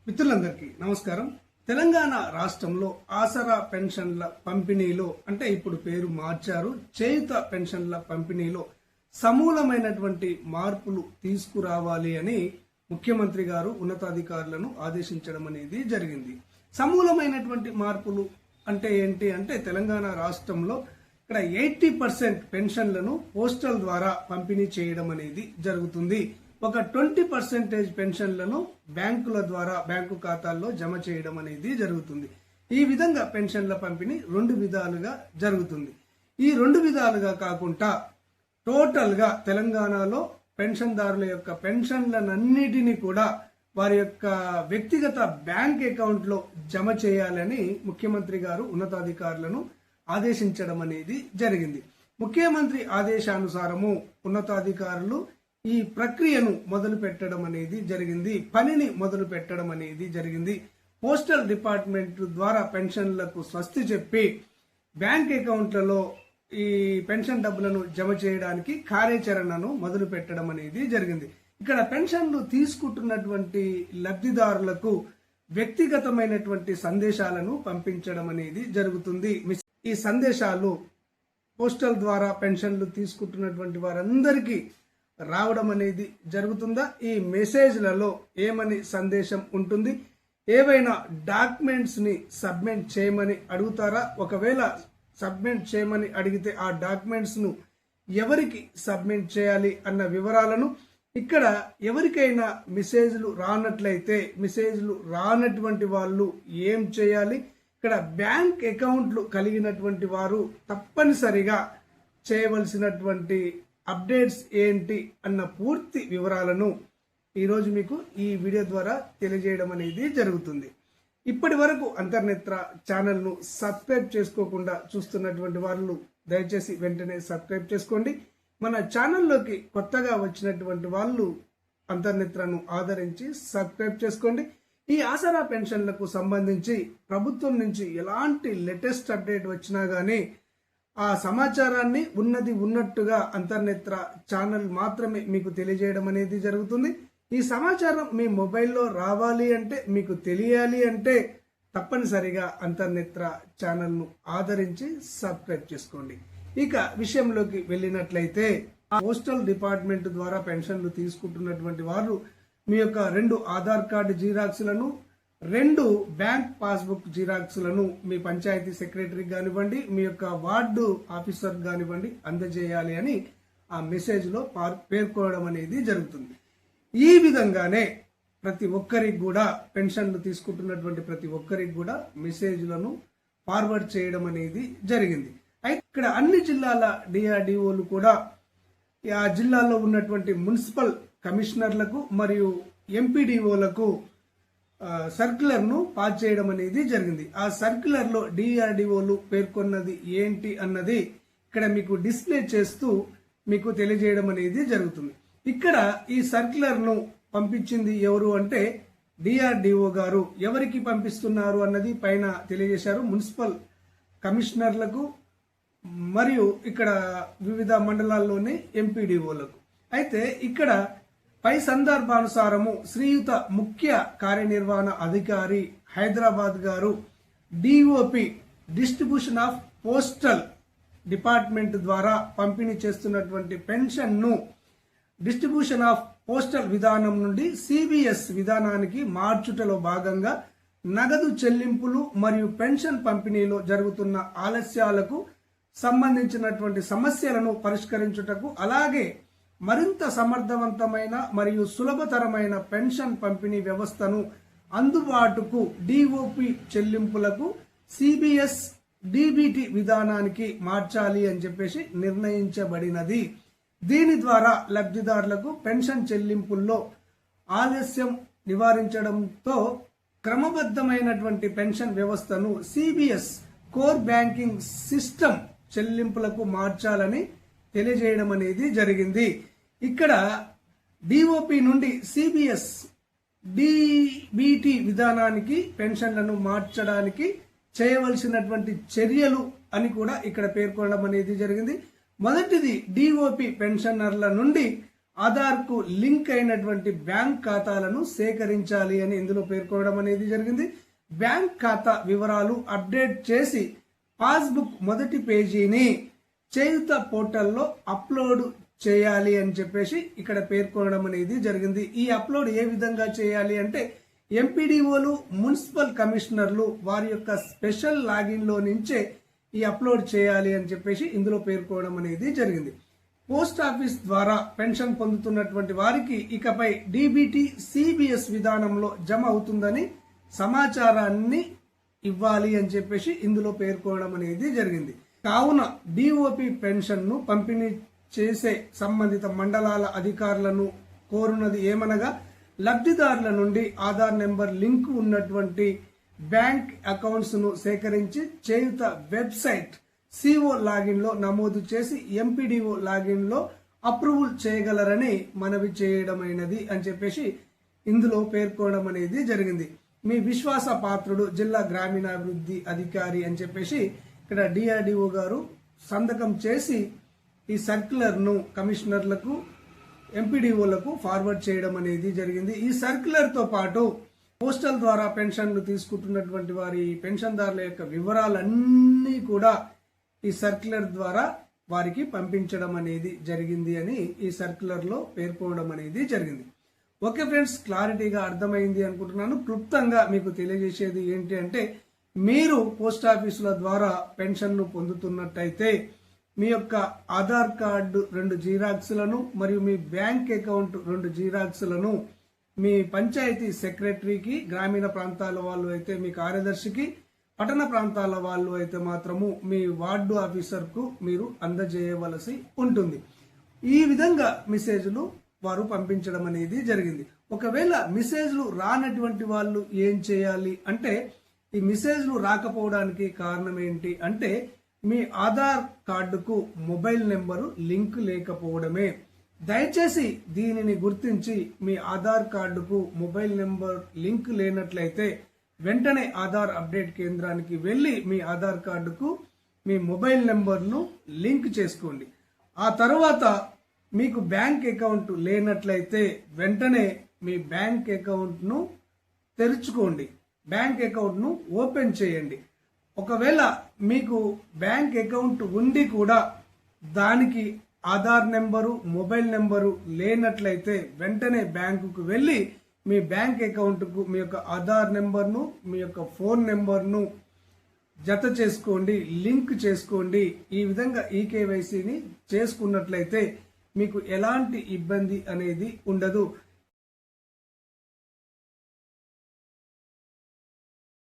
మిత్రులందరికీ నమస్కారం. తెలంగాణ రాష్ట్రంలో ఆసరా పెన్షన్ల పంపిణీలో అంటే ఇప్పుడు పేరు మార్చారు, చేయుత పెన్షన్ల పంపిణీలో సమూలమైనటువంటి మార్పులు తీసుకురావాలి అని ముఖ్యమంత్రి గారు ఉన్నతాధికారులను ఆదేశించడం అనేది జరిగింది. సమూలమైనటువంటి మార్పులు అంటే ఏంటి అంటే తెలంగాణ రాష్ట్రంలో ఇక్కడ 80% పెన్షన్లను పోస్టల్ ద్వారా పంపిణీ చేయడం అనేది జరుగుతుంది. ఒక 20% పెన్షన్లను బ్యాంకుల ద్వారా బ్యాంకు ఖాతాల్లో జమ చేయడం అనేది జరుగుతుంది. ఈ విధంగా పెన్షన్ల పంపిణీ రెండు విధాలుగా జరుగుతుంది. ఈ రెండు విధాలుగా కాకుండా టోటల్ గా తెలంగాణలో పెన్షన్దారుల యొక్క పెన్షన్లన్నిటినీ కూడా వారి యొక్క వ్యక్తిగత బ్యాంక్ అకౌంట్ లో జమ చేయాలని ముఖ్యమంత్రి గారు ఉన్నతాధికారులను ఆదేశించడం అనేది జరిగింది. ముఖ్యమంత్రి ఆదేశానుసారము ఉన్నతాధికారులు ఈ ప్రక్రియను మొదలు పెట్టడం అనేది జరిగింది, పనిని మొదలు పెట్టడం అనేది జరిగింది. పోస్టల్ డిపార్ట్మెంట్ ద్వారా పెన్షన్లకు స్వస్తి చెప్పి బ్యాంక్ అకౌంట్లలో ఈ పెన్షన్ డబ్బులను జమ చేయడానికి కార్యాచరణను మొదలు పెట్టడం అనేది జరిగింది. ఇక్కడ పెన్షన్లు తీసుకుంటున్నటువంటి లబ్ధిదారులకు వ్యక్తిగతమైనటువంటి సందేశాలను పంపించడం అనేది జరుగుతుంది. ఈ సందేశాలు పోస్టల్ ద్వారా పెన్షన్లు తీసుకుంటున్నటువంటి వారందరికీ రావడం అనేది జరుగుతుందా? ఈ మెసేజ్లలో ఏమని సందేశం ఉంటుంది? ఏవైనా డాక్యుమెంట్స్ ని సబ్మిట్ చేయమని అడుగుతారా? ఒకవేళ సబ్మిట్ చేయమని అడిగితే ఆ డాక్యుమెంట్స్ ను ఎవరికి సబ్మిట్ చేయాలి అన్న వివరాలను, ఇక్కడ ఎవరికైనా మెసేజ్లు రానట్లయితే మెసేజ్లు రానటువంటి వాళ్ళు ఏం చేయాలి, ఇక్కడ బ్యాంక్ అకౌంట్లు కలిగినటువంటి వారు తప్పనిసరిగా చేయవలసినటువంటి అప్డేట్స్ ఏంటి అన్న పూర్తి వివరాలను ఈరోజు మీకు ఈ వీడియో ద్వారా తెలియజేయడం అనేది జరుగుతుంది. ఇప్పటి వరకు అంతర్నేత్ర ఛానల్ను సబ్స్క్రైబ్ చేసుకోకుండా చూస్తున్నటువంటి వాళ్ళు దయచేసి వెంటనే సబ్స్క్రైబ్ చేసుకోండి. మన ఛానల్లోకి కొత్తగా వచ్చినటువంటి వాళ్ళు అంతర్నేత్రను ఆదరించి సబ్స్క్రైబ్ చేసుకోండి. ఈ ఆసరా పెన్షన్లకు సంబంధించి ప్రభుత్వం నుంచి ఎలాంటి లేటెస్ట్ అప్డేట్ వచ్చినా గానీ ఆ సమాచారాన్ని ఉన్నది ఉన్నట్టుగా అంతర్నేత్ర ఛానల్ మాత్రమే మీకు తెలియజేయడం అనేది జరుగుతుంది. ఈ సమాచారం మీ మొబైల్లో రావాలి అంటే, మీకు తెలియాలి అంటే తప్పనిసరిగా అంతర్నేత్ర ఛానల్ను ఆదరించి సబ్స్క్రైబ్ చేసుకోండి. ఇక విషయంలోకి వెళ్ళినట్లయితే, పోస్టల్ డిపార్ట్మెంట్ ద్వారా పెన్షన్లు తీసుకుంటున్నటువంటి వారు మీ యొక్క 2 ఆధార్ కార్డు జిరాక్స్లను, 2 బ్యాంక్ పాస్బుక్ జిరాక్స్లను మీ పంచాయతీ సెక్రటరీకి కానివ్వండి, మీ యొక్క వార్డు ఆఫీసర్ కానివ్వండి అందజేయాలి అని ఆ మెసేజ్ లో పేర్కోవడం అనేది జరుగుతుంది. ఈ విధంగానే ప్రతి ఒక్కరికి కూడా పెన్షన్లు తీసుకుంటున్నటువంటి ప్రతి ఒక్కరికి కూడా మెసేజ్లను ఫార్వర్డ్ చేయడం అనేది జరిగింది. అయితే ఇక్కడ అన్ని జిల్లాల డిఆర్డిఓలు కూడా ఆ జిల్లాలో ఉన్నటువంటి మున్సిపల్ కమిషనర్లకు మరియు ఎంపీడీఓలకు సర్క్యులర్ ను పాస్ చేయడం అనేది జరిగింది. ఆ సర్క్యులర్ లో డిఆర్డిఓలు పేర్కొన్నది ఏంటి అన్నది ఇక్కడ మీకు డిస్ప్లే చేస్తూ మీకు తెలియజేయడం అనేది జరుగుతుంది. ఇక్కడ ఈ సర్క్యులర్ ను పంపించింది ఎవరు అంటే డిఆర్డిఓ గారు. ఎవరికి పంపిస్తున్నారు అన్నది పైన తెలియజేశారు, మున్సిపల్ కమిషనర్లకు మరియు ఇక్కడ వివిధ మండలాల్లోని ఎంపీడీఓలకు. అయితే ఇక్కడ పై సందర్భానుసారము శ్రీయుత ముఖ్య కార్యనిర్వహణ అధికారి హైదరాబాద్ గారు DOP distribution of postal department ద్వారా పంపిణీ చేస్తున్నటువంటి పెన్షన్ ను డిస్ట్రిబ్యూషన్ ఆఫ్ పోస్టల్ విధానం నుండి సిబిఎస్ విధానానికి మార్చుటలో భాగంగా నగదు చెల్లింపులు మరియు పెన్షన్ పంపిణీలో జరుగుతున్న ఆలస్యాలకు సంబంధించినటువంటి సమస్యలను పరిష్కరించుటకు, అలాగే మరింత సమర్థవంతమైన మరియు సులభతరమైన పెన్షన్ పంపిణీ వ్యవస్థను అందుబాటుకు డిఓపి చెల్లింపులకు సిబిఎస్ డిబిటి విధానానికి మార్చాలి అని చెప్పేసి నిర్ణయించబడినది. దీని ద్వారా లబ్ధిదారులకు పెన్షన్ చెల్లింపుల్లో ఆలస్యం నివారించడంతో క్రమబద్ధమైనటువంటి పెన్షన్ వ్యవస్థను సిబిఎస్ కోర్ బ్యాంకింగ్ సిస్టమ్ చెల్లింపులకు మార్చాలని తెలియజేయడం అనేది జరిగింది. ఇక్కడ డిఓపి నుండి సిబిఎస్ డిబిటి విధానానికి పెన్షన్లను మార్చడానికి చేయవలసినటువంటి చర్యలు అని కూడా ఇక్కడ పేర్కొనడం అనేది జరిగింది. మొదటిది డిఓపి పెన్షనర్ల నుండి ఆధార్కు లింక్ అయినటువంటి బ్యాంక్ ఖాతాలను సేకరించాలి అని ఇందులో పేర్కొనడం అనేది జరిగింది. బ్యాంక్ ఖాతా వివరాలు అప్డేట్ చేసి పాస్బుక్ మొదటి పేజీని చేయుత పోర్టల్లో అప్లోడ్ చేయాలి అని చెప్పేసి ఇక్కడ పేర్కొనడం అనేది జరిగింది. ఈ అప్లోడ్ ఏ విధంగా చేయాలి అంటే ఎంపీడీఓలు, మున్సిపల్ కమిషనర్లు వారి యొక్క స్పెషల్ లాగిన్ లో నుంచే ఈ అప్లోడ్ చేయాలి అని చెప్పేసి ఇందులో పేర్కోవడం అనేది జరిగింది. పోస్ట్ ఆఫీస్ ద్వారా పెన్షన్ పొందుతున్నటువంటి వారికి ఇకపై డీబీటీ సిబిఎస్ విధానంలో జమ అవుతుందని సమాచారాన్ని ఇవ్వాలి అని చెప్పేసి ఇందులో పేర్కోవడం అనేది జరిగింది. కావున డిఓపి పెన్షన్ ను పంపిణీ చేసే సంబంధిత మండలాల అధికారులను కోరున్నది ఏమనగా లబ్ధిదారుల నుండి ఆధార్ నెంబర్ లింక్ ఉన్నటువంటి బ్యాంక్ అకౌంట్స్ ను సేకరించి చేయుత వెబ్సైట్ సిఓ లాగిన్ లో నమోదు చేసి ఎంపీడీఓ లాగిన్ లో అప్రూవల్ చేయగలరని మనవి చేయడమైనది అని చెప్పేసి ఇందులో పేర్కోవడం అనేది జరిగింది. మీ విశ్వాస పాత్రుడు జిల్లా గ్రామీణాభివృద్ధి అధికారి అని చెప్పేసి ఇక్కడ డిఆర్డిఓ గారు సంతకం చేసి ఈ సర్క్యులర్ ను కమిషనర్లకు, ఎంపీడీఓలకు ఫార్వర్డ్ చేయడం అనేది జరిగింది. ఈ సర్క్యులర్ తో పాటు పోస్టల్ ద్వారా పెన్షన్లు తీసుకుంటున్నటువంటి వారి పెన్షన్దారుల యొక్క వివరాలన్నీ కూడా ఈ సర్క్యులర్ ద్వారా వారికి పంపించడం అనేది జరిగింది అని ఈ సర్క్యులర్ లో పేర్కొనడం అనేది జరిగింది. ఓకే ఫ్రెండ్స్, క్లారిటీగా అర్థమైంది అనుకుంటున్నాను. క్లుప్తంగా మీకు తెలియజేసేది ఏంటి అంటే, మీరు పోస్ట్ ఆఫీసుల ద్వారా పెన్షన్ ను పొందుతున్నట్టయితే మీ యొక్క ఆధార్ కార్డు 2 జిరాక్స్లను మరియు మీ బ్యాంక్ అకౌంట్ 2 జిరాక్స్లను మీ పంచాయతీ సెక్రటరీకి, గ్రామీణ ప్రాంతాల వాళ్ళు అయితే మీ కార్యదర్శికి, పట్టణ ప్రాంతాల వాళ్ళు అయితే మాత్రము మీ వార్డు ఆఫీసర్ కు మీరు అందజేయవలసి ఉంటుంది. ఈ విధంగా మెసేజ్లు వారు పంపించడం అనేది జరిగింది. ఒకవేళ మెసేజ్లు రానటువంటి వాళ్ళు ఏం చేయాలి అంటే, ఈ మెసేజ్లు రాకపోవడానికి కారణం ఏంటి అంటే మీ ఆధార్ కార్డుకు మొబైల్ నెంబరు లింక్ లేకపోవడమే. దయచేసి దీనిని గుర్తించి మీ ఆధార్ కార్డుకు మొబైల్ నెంబర్ లింక్ లేనట్లయితే వెంటనే ఆధార్ అప్డేట్ కేంద్రానికి వెళ్లి మీ ఆధార్ కార్డుకు మీ మొబైల్ నెంబర్ను లింక్ చేసుకోండి. ఆ తర్వాత మీకు బ్యాంక్ అకౌంట్ లేనట్లయితే వెంటనే మీ బ్యాంక్ అకౌంట్ ను తెరుచుకోండి, బ్యాంక్ అకౌంట్ ను ఓపెన్ చేయండి. ఒకవేళ మీకు బ్యాంక్ అకౌంట్ ఉండి కూడా దానికి ఆధార్ నెంబరు, మొబైల్ నెంబరు లేనట్లయితే వెంటనే బ్యాంకుకు వెళ్లి మీ బ్యాంక్ అకౌంట్ కు మీ యొక్క ఆధార్ నెంబర్ను, మీ యొక్క ఫోన్ నెంబర్ను జత చేసుకోండి, లింక్ చేసుకోండి. ఈ విధంగా ఈకేవైసీని చేసుకున్నట్లయితే మీకు ఎలాంటి ఇబ్బంది అనేది ఉండదు.